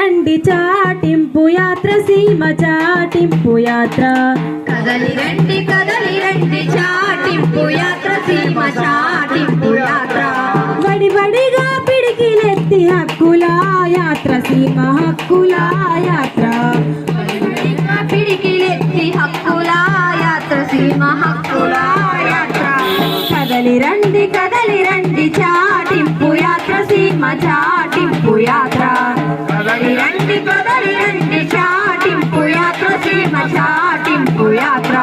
రండి చాటింపు యాత్ర సీమ చాటింపు యాత్ర కదలి రండి చాటింపు యాత్ర సీమ చాటింపు యాత్ర వడివడిగా పిడికిలెత్తి హక్కుల యాత్ర సీమ హక్కుల యాత్ర పిడికిలెత్తి హక్కుల యాత్ర సీమ హక్కుల యాత్ర కదలి రండి చాటింపు యాత్ర సీమ చాటింపు యాత్ర కదలి రండి చాటింపు యాత్ర సీమ చాటింపు యాత్ర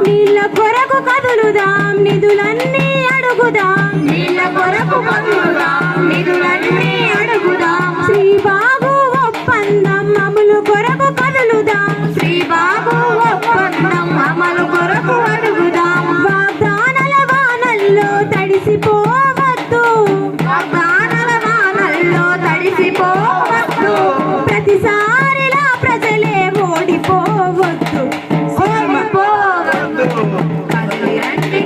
నీళ్ళ కొరకు కదులుదాం నిధులన్నీ అడుగుదాం నీళ్ళ కొరకు కదులుదాం నిధులన్నీ అడుగుదాం శ్రీబాబు ఒప్పందం అమలు కొరకు కదులుదాం శ్రీబాబు ఒప్పందం అమలు కొరకు అడుగుదాం వాగ్దానాల వానల్లో తడిసిపోవద్దు వాగ్దానాల వానల్లో తడిసిపోవద్దు ప్రతిసారిలా ప్రజలే ఓడిపోవద్దు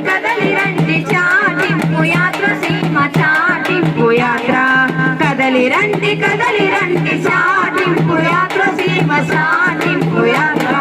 కదలి రండి చాటింపు యాత్ర సీమ చాటింపు యాత్ర కదలి రండి చాటింపు యాత్ర సీమ చాటింపు యాత్ర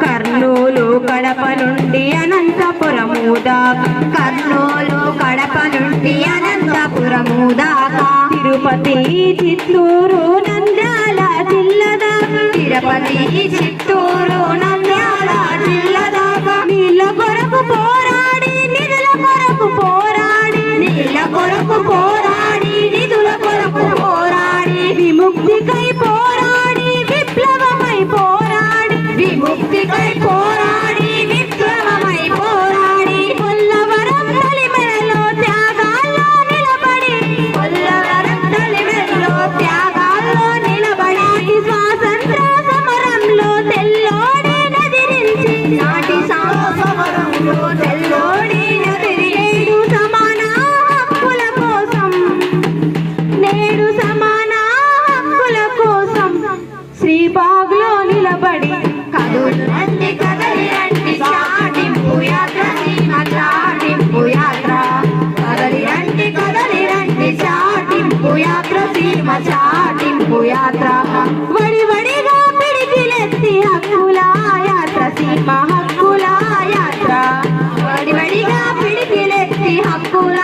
కర్నూలు కడప నుండి అనంతపురము దాకా కర్నూలు కడప నుండి అనంతపురము దాకా తిరుపతి చిత్తూరు నంద్యాల జిల్లా దాకా తిరుపతి చిత్తూరు నంద్యాల జిల్లా దాకా నీళ్ళ కొరకు పోరాడి నిధుల కొరకు పోరాడి నీళ్ళ కొరకు పోరాడి నిధుల కొరకు పోరాడి విముక్తికై పోరాడి విప్లవమై పోరాడి విముక్తికై పోరాడి విప్లవమై పోరాడి కొల్లవరం తలిమెడలో త్యాగాల్లో నిలబడి కొల్లవరం తలిమెడలో త్యాగాల్లో నిలబడి స్వాతంత్ర సమరంలో తెల్లోడి నదిరించి నాటి సమరంలో తెల్లోడి నేడు సమాన హక్కుల కోసం నేడు సమాన హక్కుల కోసం శ్రీబాగ్లో నిలబడి కదలి రండి చాటింపు యాత్ర సీమ చాటింపు యాత్ర కదలి రండి చాటింపు యాత్ర సీమ చాటింపు యాత్ర వడివడిగా పిడికిలెత్తి హక్కుల యాత్ర సీమ హక్కుల యాత్ర వడివడిగా పిడికిలెత్తి హక్కుల